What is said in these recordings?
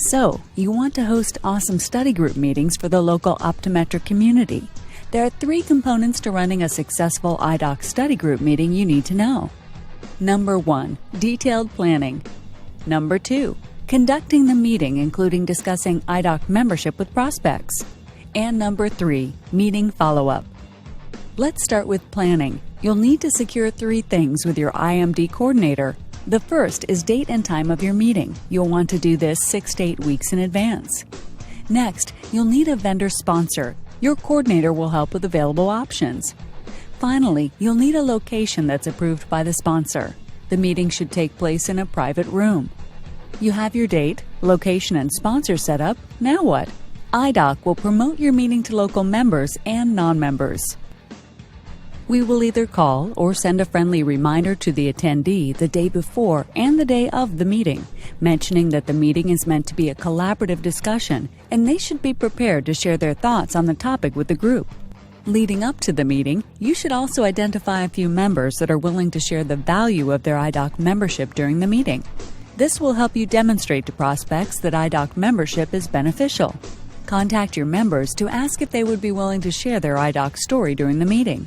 So, you want to host awesome study group meetings for the local optometric community. There are 3 components to running a successful idoc study group meeting you need to know. Number 1. Detailed planning. Number 2. Conducting the meeting, including discussing idoc membership with prospects. And number 3. Meeting follow-up. Let's start with planning. You'll need to secure 3 things with your IMD coordinator. The first is date and time of your meeting. You'll want to do this 6 to 8 weeks in advance. Next, you'll need a vendor sponsor. Your coordinator will help with available options. Finally, you'll need a location that's approved by the sponsor. The meeting should take place in a private room. You have your date, location, and sponsor set up. Now what? idoc will promote your meeting to local members and non-members. We will either call or send a friendly reminder to the attendee the day before and the day of the meeting, mentioning that the meeting is meant to be a collaborative discussion and they should be prepared to share their thoughts on the topic with the group. Leading up to the meeting, you should also identify a few members that are willing to share the value of their idoc membership during the meeting. This will help you demonstrate to prospects that idoc membership is beneficial. Contact your members to ask if they would be willing to share their idoc story during the meeting.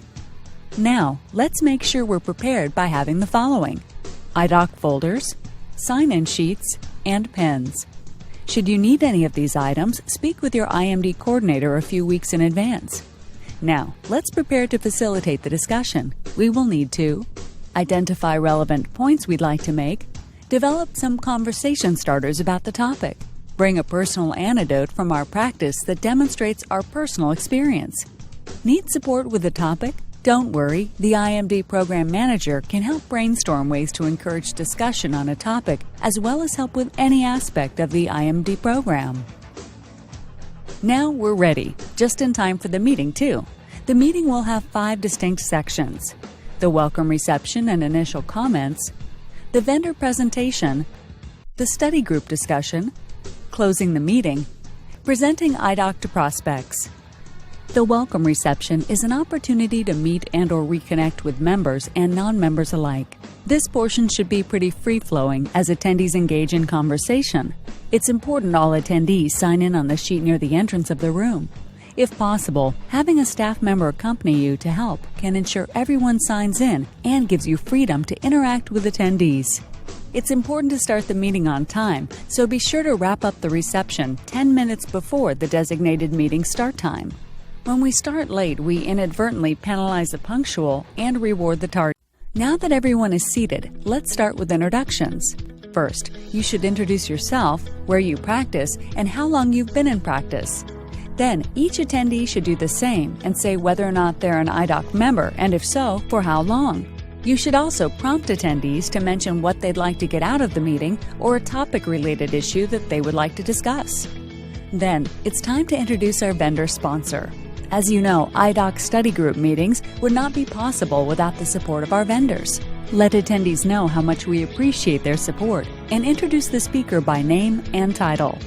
Now, let's make sure we're prepared by having the following: idoc folders, sign-in sheets, and pens. Should you need any of these items, speak with your IMD coordinator a few weeks in advance. Now, let's prepare to facilitate the discussion. We will need to identify relevant points we'd like to make, develop some conversation starters about the topic, bring a personal anecdote from our practice that demonstrates our personal experience. Need support with the topic? Don't worry, the IMD Program Manager can help brainstorm ways to encourage discussion on a topic as well as help with any aspect of the IMD program. Now we're ready, just in time for the meeting too. The meeting will have 5 distinct sections: the welcome reception and initial comments, the vendor presentation, the study group discussion, closing the meeting, presenting idoc to prospects. The welcome reception is an opportunity to meet and/or reconnect with members and non-members alike. This portion should be pretty free-flowing as attendees engage in conversation. It's important all attendees sign in on the sheet near the entrance of the room. If possible, having a staff member accompany you to help can ensure everyone signs in and gives you freedom to interact with attendees. It's important to start the meeting on time, so be sure to wrap up the reception 10 minutes before the designated meeting start time. When we start late, we inadvertently penalize the punctual and reward the tardy. Now that everyone is seated, let's start with introductions. First, you should introduce yourself, where you practice, and how long you've been in practice. Then, each attendee should do the same and say whether or not they're an idoc member, and if so, for how long. You should also prompt attendees to mention what they'd like to get out of the meeting or a topic-related issue that they would like to discuss. Then, it's time to introduce our vendor sponsor. As you know, idoc study group meetings would not be possible without the support of our vendors. Let attendees know how much we appreciate their support and introduce the speaker by name and title.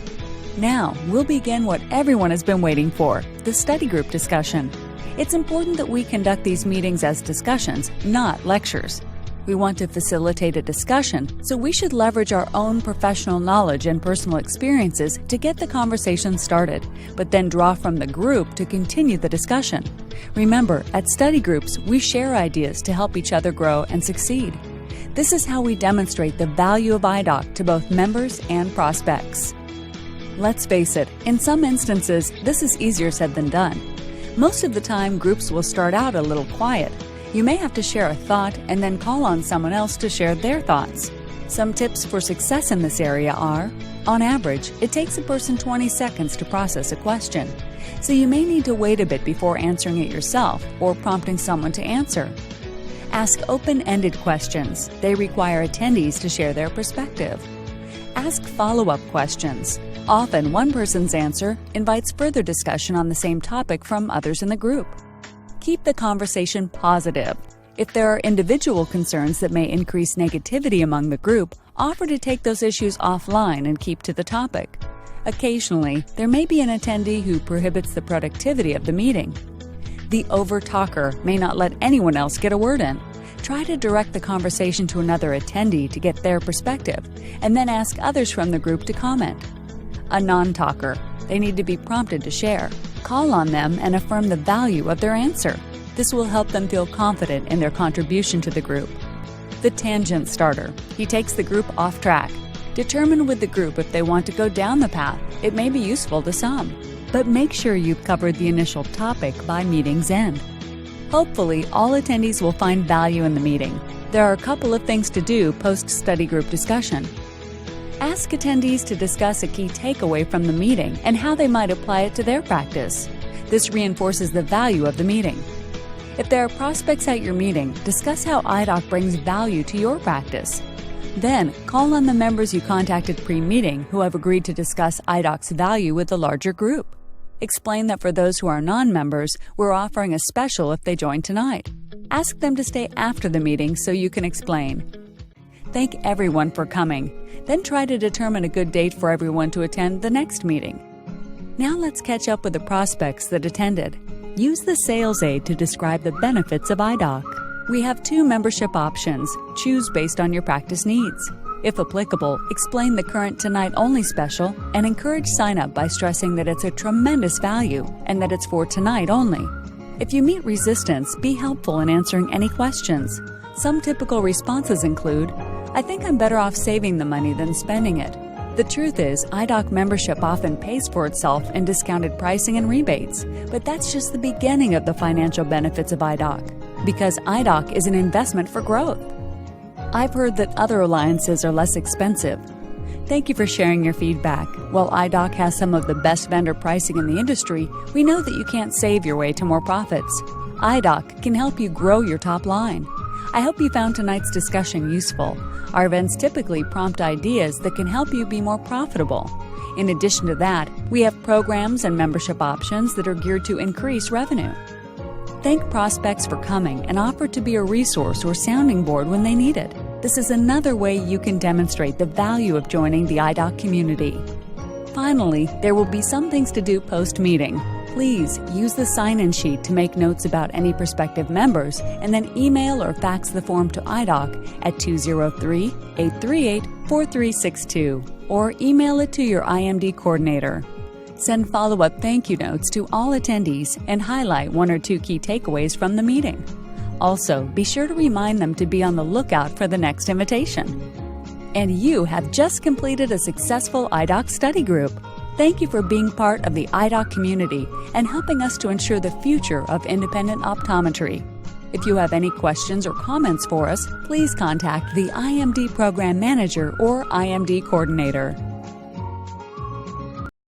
Now, we'll begin what everyone has been waiting for, the study group discussion. It's important that we conduct these meetings as discussions, not lectures. We want to facilitate a discussion, so we should leverage our own professional knowledge and personal experiences to get the conversation started, but then draw from the group to continue the discussion. Remember, at study groups, we share ideas to help each other grow and succeed. This is how we demonstrate the value of idoc to both members and prospects. Let's face it, in some instances, this is easier said than done. Most of the time, groups will start out a little quiet. You may have to share a thought and then call on someone else to share their thoughts. Some tips for success in this area are, on average, it takes a person 20 seconds to process a question, so you may need to wait a bit before answering it yourself or prompting someone to answer. Ask open-ended questions. They require attendees to share their perspective. Ask follow-up questions. Often, one person's answer invites further discussion on the same topic from others in the group. Keep the conversation positive. If there are individual concerns that may increase negativity among the group, offer to take those issues offline and keep to the topic. Occasionally, there may be an attendee who prohibits the productivity of the meeting. The over-talker may not let anyone else get a word in. Try to direct the conversation to another attendee to get their perspective, and then ask others from the group to comment. A non-talker. They need to be prompted to share. Call on them and affirm the value of their answer. This will help them feel confident in their contribution to the group. The tangent starter. He takes the group off track. Determine with the group if they want to go down the path. It may be useful to some, but make sure you've covered the initial topic by meeting's end. Hopefully, all attendees will find value in the meeting. There are a couple of things to do post-study group discussion. Ask attendees to discuss a key takeaway from the meeting and how they might apply it to their practice. This reinforces the value of the meeting. If there are prospects at your meeting, discuss how idoc brings value to your practice. Then, call on the members you contacted pre-meeting who have agreed to discuss idoc's value with the larger group. Explain that for those who are non-members, we're offering a special if they join tonight. Ask them to stay after the meeting so you can explain. Thank everyone for coming. Then try to determine a good date for everyone to attend the next meeting. Now let's catch up with the prospects that attended. Use the sales aid to describe the benefits of idoc. We have 2 membership options. Choose based on your practice needs. If applicable, explain the current tonight-only special and encourage sign-up by stressing that it's a tremendous value and that it's for tonight only. If you meet resistance, be helpful in answering any questions. Some typical responses include, "I think I'm better off saving the money than spending it." The truth is, idoc membership often pays for itself in discounted pricing and rebates, but that's just the beginning of the financial benefits of idoc, because idoc is an investment for growth. I've heard that other alliances are less expensive. Thank you for sharing your feedback. While idoc has some of the best vendor pricing in the industry, we know that you can't save your way to more profits. idoc can help you grow your top line. I hope you found tonight's discussion useful. Our events typically prompt ideas that can help you be more profitable. In addition to that, we have programs and membership options that are geared to increase revenue. Thank prospects for coming and offer to be a resource or sounding board when they need it. This is another way you can demonstrate the value of joining the idoc community. Finally, there will be some things to do post-meeting. Please use the sign-in sheet to make notes about any prospective members and then email or fax the form to idoc at 203-838-4362 or email it to your IMD coordinator. Send follow-up thank you notes to all attendees and highlight 1 or 2 key takeaways from the meeting. Also, be sure to remind them to be on the lookout for the next invitation. And you have just completed a successful idoc study group. Thank you for being part of the idoc community and helping us to ensure the future of independent optometry. If you have any questions or comments for us, please contact the IMD Program Manager or IMD Coordinator.